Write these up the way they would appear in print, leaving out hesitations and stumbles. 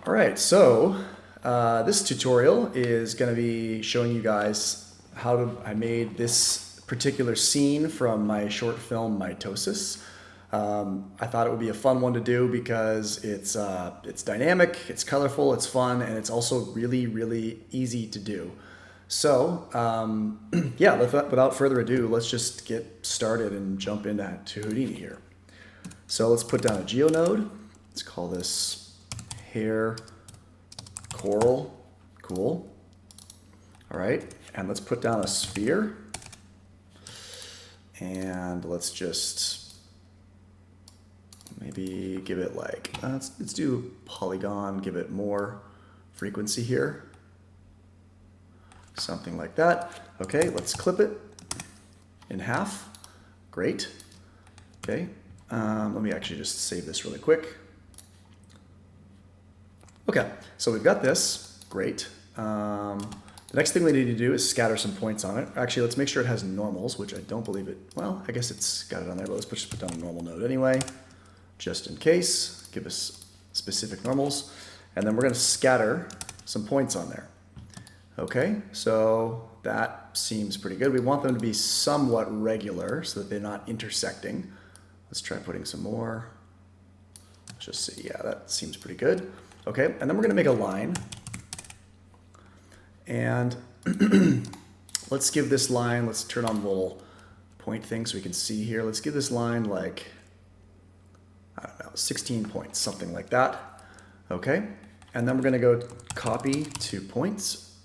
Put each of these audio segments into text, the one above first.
All right, so this tutorial is going to be showing you guys I made this particular scene from my short film Mitosis. I thought it would be a fun one to do because it's dynamic, it's colorful, it's fun, and it's also really, really easy to do. So yeah, without further ado, let's just get started and jump into Houdini here. So let's put down a geonode. Let's call this hair coral. Cool. All right, and let's put down a sphere. And let's just maybe give it like, let's do polygon, give it more frequency here. Something like that. Okay, let's clip it in half. Great. Okay, let me actually just save this really quick. Okay, so we've got this. Great. The next thing we need to do is scatter some points on it. Actually, let's make sure it has normals, which I don't believe it. Well, I guess it's got it on there, but let's just put down a normal node anyway, just in case. Give us specific normals. And then we're going to scatter some points on there. Okay, so that seems pretty good. We want them to be somewhat regular so that they're not intersecting. Let's try putting some more. Let's just see. Yeah, that seems pretty good. Okay, and then we're going to make a line. And let's give this line, let's turn on the little point thing so we can see here. Let's give this line like, I don't know, 16 points, something like that. Okay, and then we're going to go copy 2 points.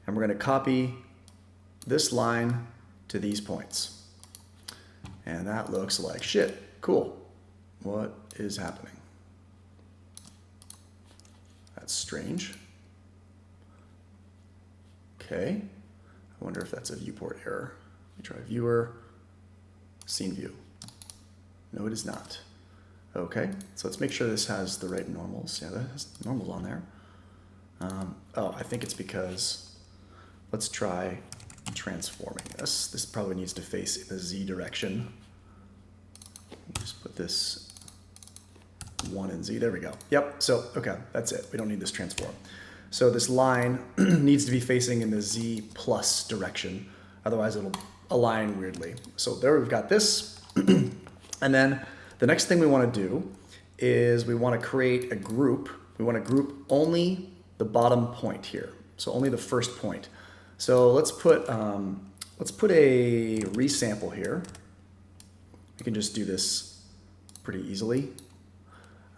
And we're going to copy this line to these points. And that looks like shit. Cool. What is happening? That's strange. Okay. I wonder if that's a viewport error. Let me try viewer, scene view. No, it is not. Okay, so let's make sure this has the right normals. Yeah, that has normals on there. Oh, I think it's because, let's try transforming this. This probably needs to face in the Z direction. Just put this 1 in Z, there we go. Yep, so, okay, that's it. We don't need this transform. So this line needs to be facing in the Z plus direction. Otherwise it'll align weirdly. So there we've got this. And then the next thing we want to do is we want to create a group. We want to group only the bottom point here. So only the first point. So let's put a resample here. We can just do this pretty easily.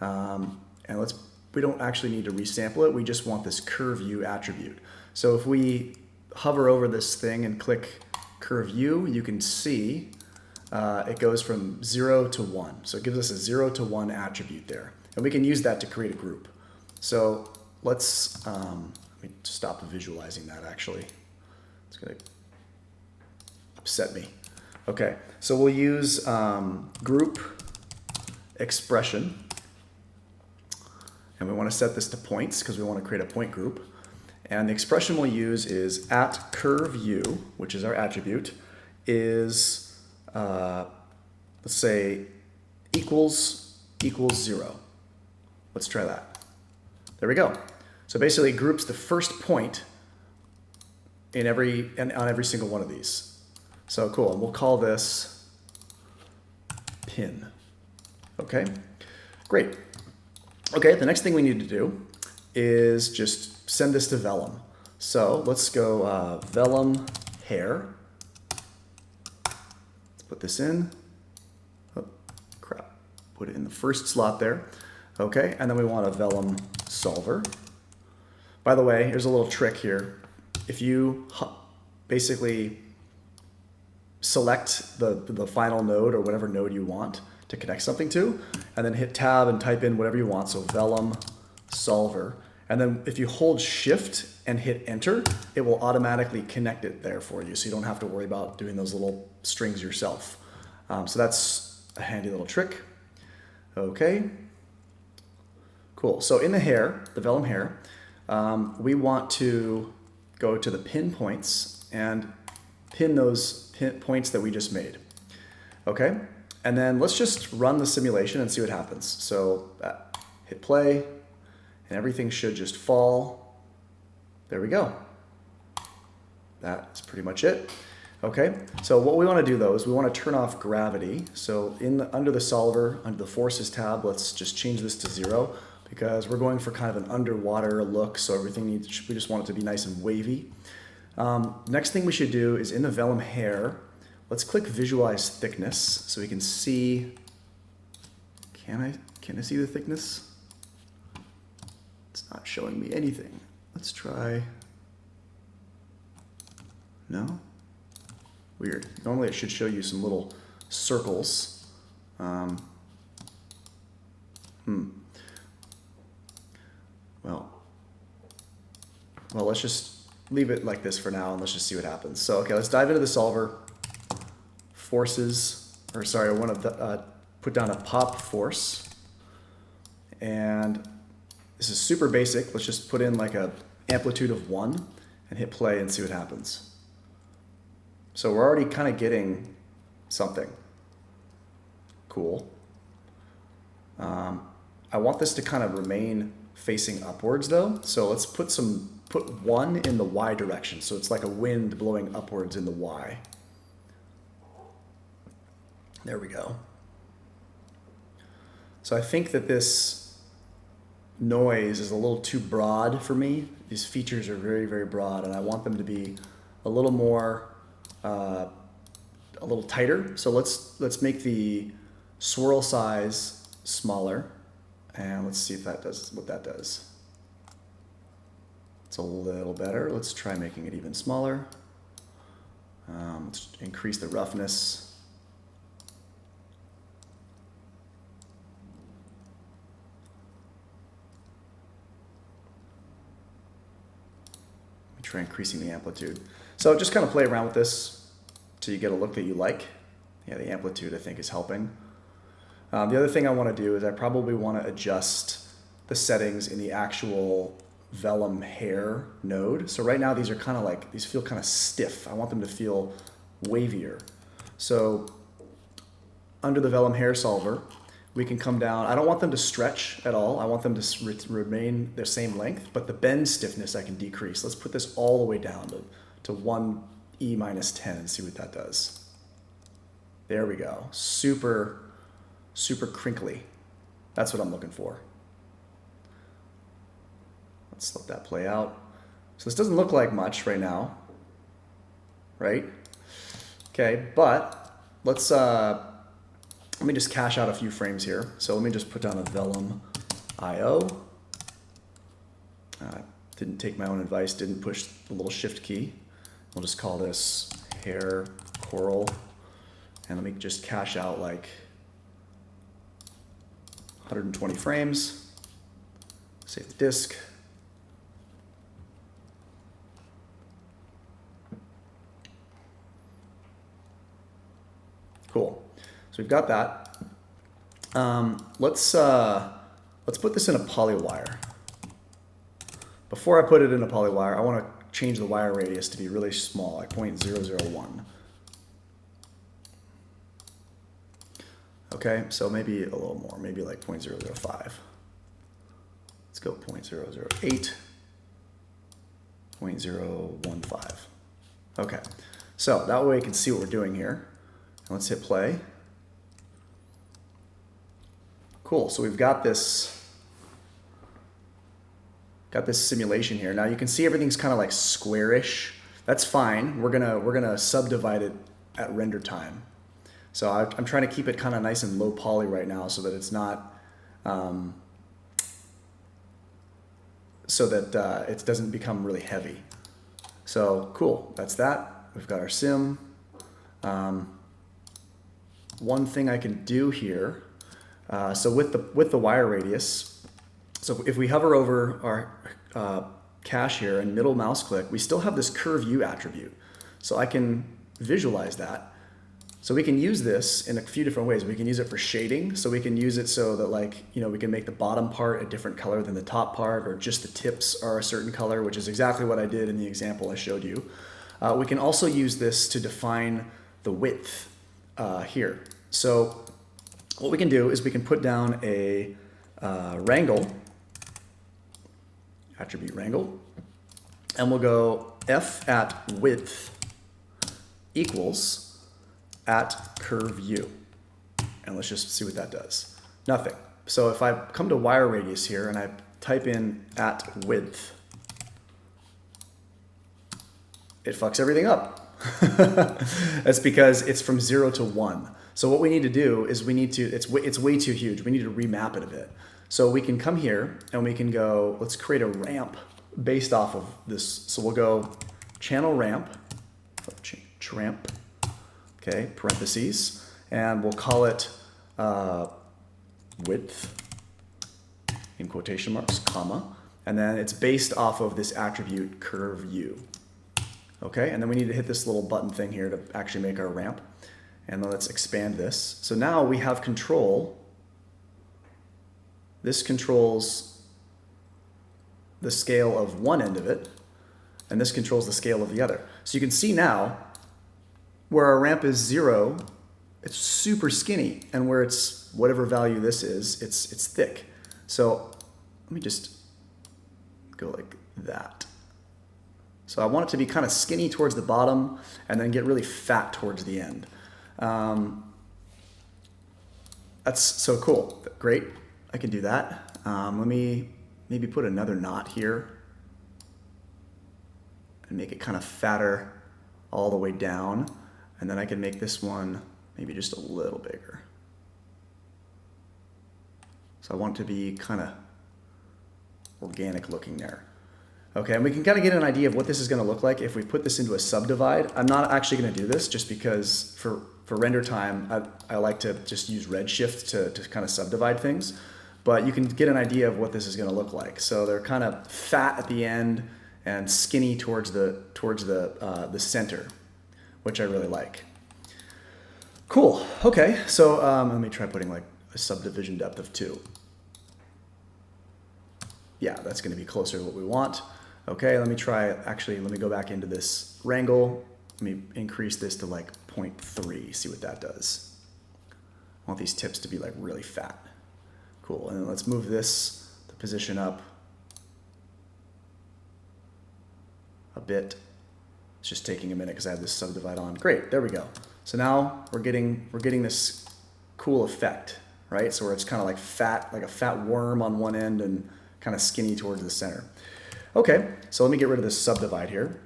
And we don't actually need to resample it. We just want this curve U attribute. So if we hover over this thing and click curve U, you can see it goes from 0 to 1. So it gives us a 0 to 1 attribute there. And we can use that to create a group. So let's, let me stop visualizing that actually. It's gonna upset me. Okay, so we'll use group expression. And we want to set this to points because we want to create a point group. And the expression we'll use is at curve U, which is our attribute, is, let's say, equals 0. Let's try that. There we go. So basically it groups the first point on every single one of these. So cool, and we'll call this pin. Okay, great. Okay, the next thing we need to do is just send this to vellum. So let's go vellum hair. Let's put this in. Oh, crap. Put it in the first slot there. Okay, and then we want a vellum solver. By the way, here's a little trick here. If you basically select the final node or whatever node you want to connect something to, and then hit tab and type in whatever you want, so vellum solver. And then if you hold shift and hit enter, it will automatically connect it there for you, so you don't have to worry about doing those little strings yourself. So that's a handy little trick. Okay, cool. So in the hair, the vellum hair, we want to go to the pin points and pin those points that we just made. Okay, and then let's just run the simulation and see what happens. So hit play, and everything should just fall. There we go. That's pretty much it. Okay, so what we want to do though is we want to turn off gravity. So under the solver, under the forces tab, let's just change this to 0 because we're going for kind of an underwater look. So everything we just want it to be nice and wavy. Next thing we should do is in the vellum hair, let's click visualize thickness so we can see, can I see the thickness? It's not showing me anything. Let's try, no? Weird. Normally it should show you some little circles. Well, let's just leave it like this for now and let's just see what happens. So, okay, let's dive into the solver. Forces, or sorry, I want to put down a pop force. And this is super basic. Let's just put in like a amplitude of 1 and hit play and see what happens. So we're already kind of getting something cool. I want this to kind of remain facing upwards though. So let's put 1 in the Y direction. So it's like a wind blowing upwards in the Y. There we go. So I think that this noise is a little too broad for me. These features are very, very broad and I want them to be a little more a little tighter. So let's make the swirl size smaller and let's see if that does what that does. It's a little better. Let's try making it even smaller. Let's increase the roughness. Let me try increasing the amplitude. So just kind of play around with this till you get a look that you like. Yeah, the amplitude I think is helping. The other thing I want to do is I probably want to adjust the settings in the actual vellum hair node. So right now these are kind of like, these feel kind of stiff. I want them to feel wavier. So under the vellum hair solver, we can come down. I don't want them to stretch at all. I want them to remain the same length, but the bend stiffness I can decrease. Let's put this all the way down to 1E minus 10 and see what that does. There we go. Super, super crinkly. That's what I'm looking for. Let's let that play out. So this doesn't look like much right now, right? Okay, but let's, let me just cache out a few frames here. So let me just put down a vellum IO. Didn't take my own advice, didn't push the little shift key. We'll just call this hair coral. And let me just cache out like 120 frames. Save the disk. Cool. So we've got that. Let's put this in a polywire. Before I put it in a polywire, I want to change the wire radius to be really small, like 0.001. Okay, so maybe a little more, maybe like 0.005. Let's go 0.008, 0.015. Okay, so that way you can see what we're doing here. Let's hit play. Cool, so we've got this simulation here. Now you can see everything's kind of like squarish. That's fine. We're gonna subdivide it at render time. So I'm trying to keep it kind of nice and low poly right now so that it's not, so that it doesn't become really heavy. So cool, that's that. We've got our sim. One thing I can do here, so with the wire radius, so if we hover over our cache here and middle mouse click, we still have this curve U attribute. So I can visualize that. So we can use this in a few different ways. We can use it for shading. So we can use it so that we can make the bottom part a different color than the top part, or just the tips are a certain color, which is exactly what I did in the example I showed you. We can also use this to define the width here. So what we can do is we can put down a wrangle attribute wrangle. And we'll go f at width equals at curve u. And let's just see what that does. Nothing. So if I come to wire radius here and I type in at width, it fucks everything up. That's because it's from 0 to 1. So what we need to do is it's way too huge. We need to remap it a bit. So we can come here and we can go, let's create a ramp based off of this. So we'll go channel ramp, tramp, okay, parentheses, and we'll call it width in quotation marks, comma, and then it's based off of this attribute curve u. Okay, and then we need to hit this little button thing here to actually make our ramp. And then let's expand this. So now we have control. This controls the scale of one end of it, and this controls the scale of the other. So you can see now where our ramp is 0, it's super skinny, and where it's whatever value this is, it's thick. So let me just go like that. So I want it to be kind of skinny towards the bottom and then get really fat towards the end. That's so cool. Great. I can do that. Let me maybe put another knot here and make it kind of fatter all the way down. And then I can make this one maybe just a little bigger. So I want it to be kind of organic looking there. Okay, and we can kind of get an idea of what this is going to look like if we put this into a subdivide. I'm not actually going to do this just because for render time, I like to just use Redshift to kind of subdivide things. But you can get an idea of what this is going to look like. So they're kind of fat at the end and skinny towards the center, which I really like. Cool. Okay, so let me try putting like a subdivision depth of 2. Yeah, that's going to be closer to what we want. Okay, let me go back into this wrangle. Let me increase this to like 0.3, see what that does. I want these tips to be like really fat. Cool, and then let's move the position up a bit. It's just taking a minute because I have this subdivide on. Great, there we go. So now we're getting this cool effect, right? So where it's kind of like fat, like a fat worm on one end and kind of skinny towards the center. Okay, so let me get rid of this subdivide here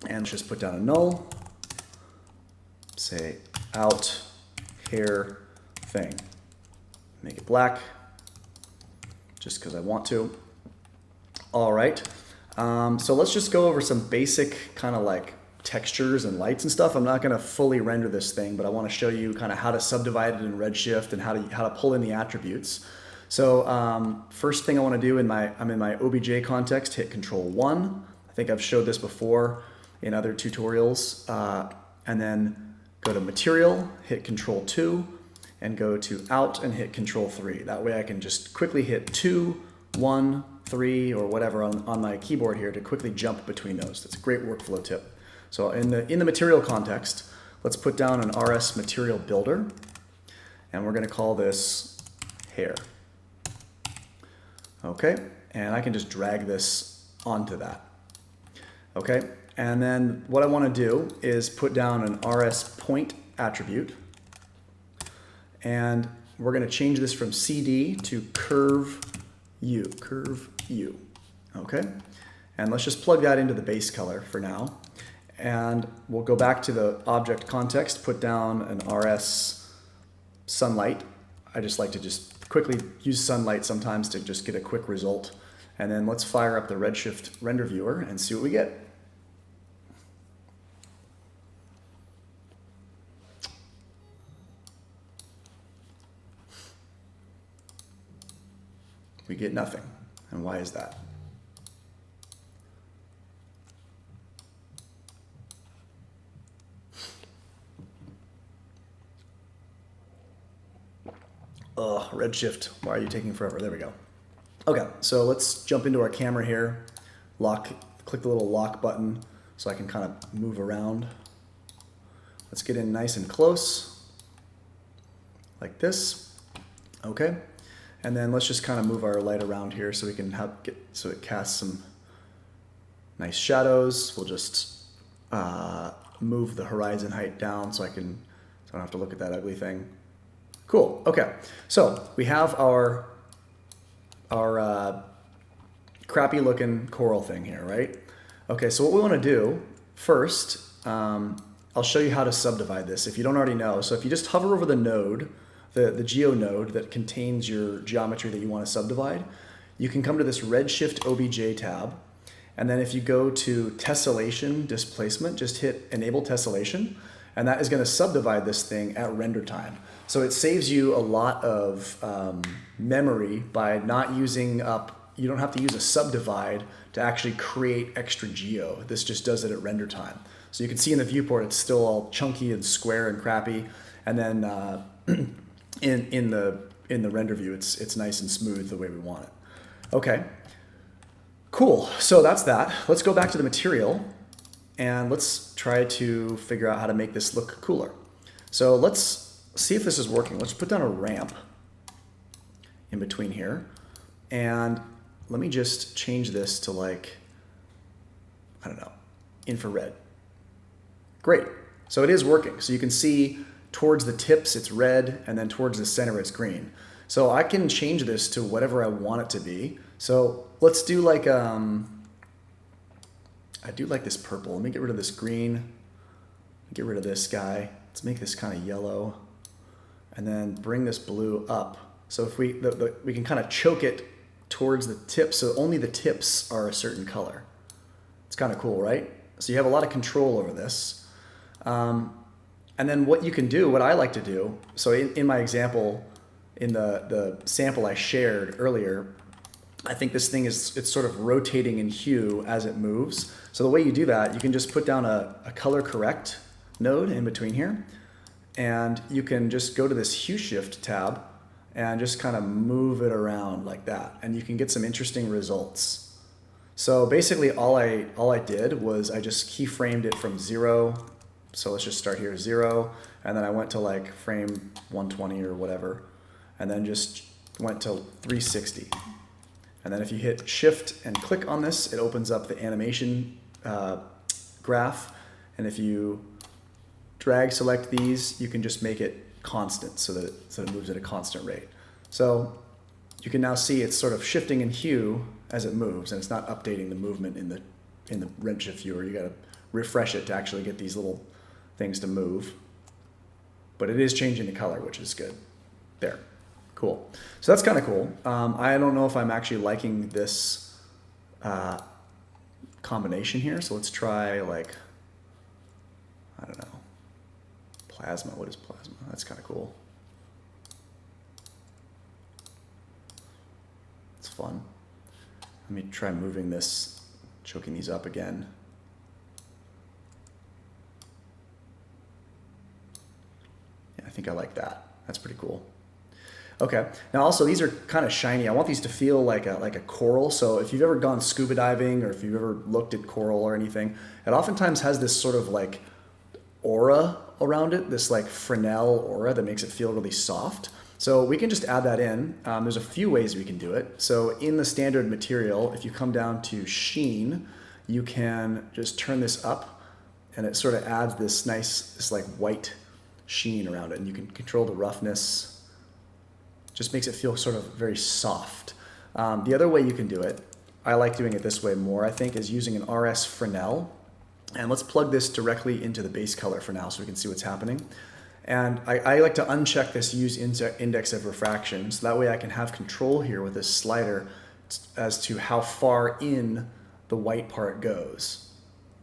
and just put down a null, say out hair thing. Make it black, just because I want to. All right, so let's just go over some basic kind of like textures and lights and stuff. I'm not going to fully render this thing, but I want to show you kind of how to subdivide it in Redshift and how to pull in the attributes. So first thing I want to do I'm in my OBJ context, hit Control 1. I think I've showed this before in other tutorials. And then go to Material, hit Control 2, and go to Out and hit Control 3. That way I can just quickly hit 2, 1, 3, or whatever on my keyboard here to quickly jump between those. That's a great workflow tip. So in the material context, let's put down an RS material builder, and we're going to call this hair. Okay, and I can just drag this onto that. Okay, and then what I want to do is put down an RS point attribute, and we're going to change this from CD to curve U. Okay, and let's just plug that into the base color for now. And we'll go back to the object context, put down an RS sunlight. I just like to just quickly use sunlight sometimes to just get a quick result. And then let's fire up the Redshift render viewer and see what we get. We get nothing. And why is that? Redshift, why are you taking forever? There we go. Okay, so let's jump into our camera here. Click the little lock button so I can kind of move around. Let's get in nice and close, like this. Okay, And then let's just kind of move our light around here so we can so it casts some nice shadows. We'll just move the horizon height down so I don't have to look at that ugly thing. Cool. Okay. So we have our crappy looking coral thing here, right? Okay. So what we want to do first, I'll show you how to subdivide this if you don't already know. So if you just hover over the node, the geo node that contains your geometry that you want to subdivide, you can come to this Redshift OBJ tab. And then if you go to tessellation displacement, just hit enable tessellation, and that is going to subdivide this thing at render time. So it saves you a lot of memory by not using up, you don't have to use a subdivide to actually create extra geo. This just does it at render time. So you can see in the viewport, it's still all chunky and square and crappy. And then in the render view, it's nice and smooth the way we want it. Okay, cool. So that's that. Let's go back to the material and let's try to figure out how to make this look cooler. So let's see if this is working. Let's put down a ramp in between here. And let me just change this to like, I don't know, infrared. Great. So it is working. So you can see towards the tips it's red, and then towards the center it's green. So I can change this to whatever I want it to be. So let's do like, I do like this purple. Let me get rid of this green. Get rid of this guy. Let's make this kind of yellow, and then bring this blue up. So if we can kind of choke it towards the tips, so only the tips are a certain color. It's kind of cool, right? So you have a lot of control over this. And then what you can do, what I like to do, so in my example, in the sample I shared earlier, I think this thing it's sort of rotating in hue as it moves. So the way you do that, you can just put down a color correct node in between here, and you can just go to this hue shift tab and just kind of move it around like that, and you can get some interesting results. So basically all I did was I just keyframed it from 0. So let's just start here, 0, and then I went to like frame 120 or whatever, and then just went to 360. And then if you hit shift and click on this, it opens up the animation graph. And if you drag select these, you can just make it constant so that it moves at a constant rate. So you can now see it's sort of shifting in hue as it moves, and it's not updating the movement in the Redshift viewer. You got to refresh it to actually get these little things to move, but it is changing the color, which is good. There, cool. So that's kind of cool. I don't know if I'm actually liking this combination here. So let's try like, I don't know, plasma. What is plasma? That's kind of cool. It's fun. Let me try moving this, choking these up again. I think I like that. That's pretty cool. Okay. Now also these are kind of shiny. I want these to feel like a coral. So if you've ever gone scuba diving or if you've ever looked at coral or anything, it oftentimes has this sort of like aura around it, this like Fresnel aura that makes it feel really soft. So we can just add that in. There's a few ways we can do it. So in the standard material, if you come down to sheen, you can just turn this up and it sort of adds this nice, this like white sheen around it, and you can control the roughness. Just makes it feel sort of very soft. The other way you can do it, I like doing it this way more, I think, is using an RS Fresnel. And let's plug this directly into the base color for now so we can see what's happening. And I like to uncheck this use index of refraction, so that way I can have control here with this slider as to how far in the white part goes.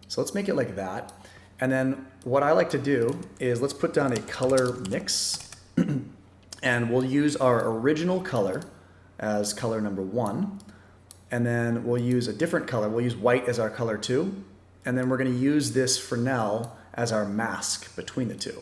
So let's make it like that. And then what I like to do is let's put down a color mix and we'll use our original color as color number 1. And then we'll use a different color. We'll use white as our color 2. And then we're going to use this Fresnel as our mask between the two.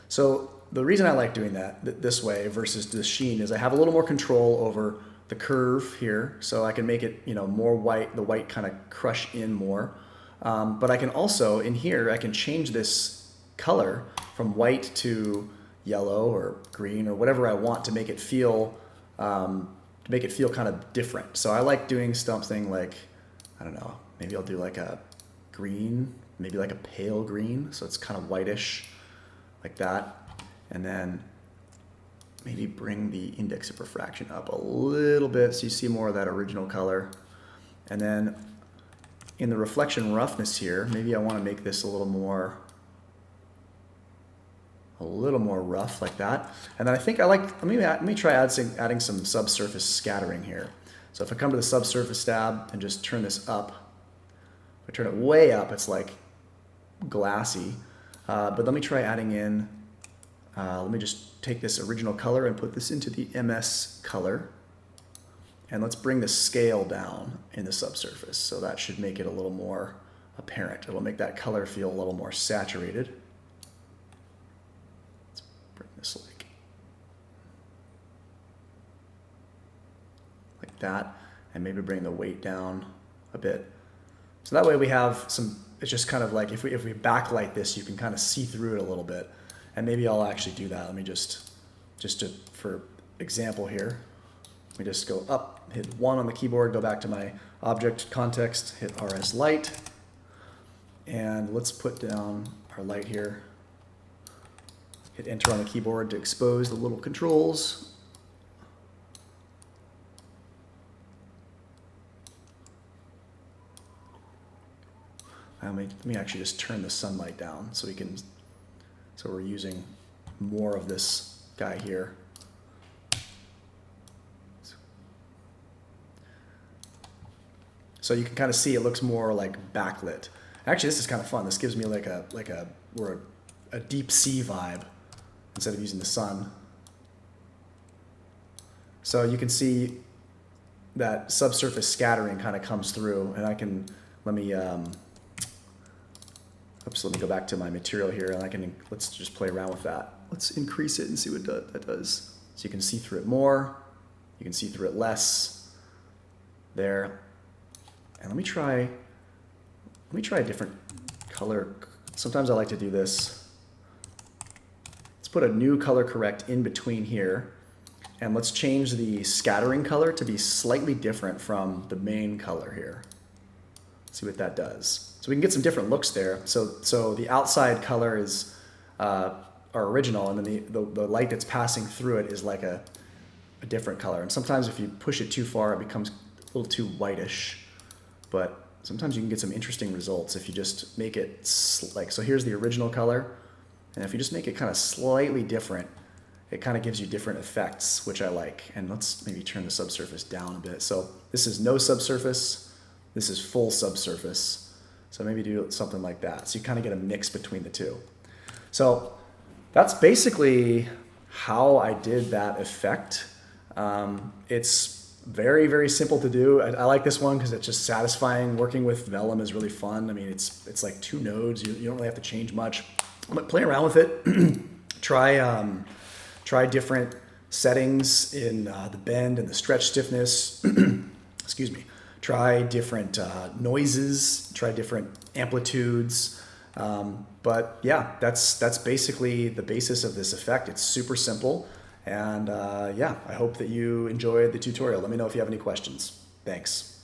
So the reason I like doing that this way versus the sheen is I have a little more control over the curve here. So I can make it, more white, the white kind of crush in more. But I can also, in here, I can change this color from white to yellow or green or whatever I want to make it feel to make it feel kind of different. So I like doing something like, I don't know, maybe I'll do like a green, maybe like a pale green. So it's kind of whitish like that. And then maybe bring the index of refraction up a little bit so you see more of that original color. And then in the reflection roughness here, maybe I want to make this a little more rough like that. And then I think I like, let me try adding some subsurface scattering here. So if I come to the subsurface tab and just turn this up, if I turn it way up, it's like glassy. But let me try adding in, let me just take this original color and put this into the MS color. And let's bring the scale down in the subsurface. So that should make it a little more apparent. It'll make that color feel a little more saturated. Let's bring this like that, and maybe bring the weight down a bit. So that way we have some, it's just kind of like, if we backlight this, you can kind of see through it a little bit. And maybe I'll actually do that. Let me for example here, let me just go up, hit 1 on the keyboard, go back to my object context, hit RS light, and let's put down our light here. Hit enter on the keyboard to expose the little controls. Let me actually just turn the sunlight down so we're using more of this guy here. So you can kind of see it looks more like backlit. Actually, this is kind of fun. This gives me like a deep sea vibe instead of using the sun. So you can see that subsurface scattering kind of comes through, and let me go back to my material here, and let's just play around with that. Let's increase it and see what that does. So you can see through it more, you can see through it less there. And let me try a different color. Sometimes I like to do this. Let's put a new color correct in between here, and let's change the scattering color to be slightly different from the main color here. See what that does. So we can get some different looks there. So the outside color is our original, and then the light that's passing through it is like a different color. And sometimes if you push it too far, it becomes a little too whitish. But sometimes you can get some interesting results if you just make it so here's the original color, and if you just make it kind of slightly different, it kind of gives you different effects, which I like. And let's maybe turn the subsurface down a bit. So this is no subsurface, this is full subsurface. So maybe do something like that. So you kind of get a mix between the two. So that's basically how I did that effect. It's very, very simple to do. I like this one because it's just satisfying. Working with vellum is really fun. I mean, it's like 2 nodes. You don't really have to change much. But play around with it. Try different settings in the bend and the stretch stiffness. Excuse me. Try different noises. Try different amplitudes. But yeah, that's basically the basis of this effect. It's super simple. And yeah, I hope that you enjoyed the tutorial. Let me know if you have any questions. Thanks.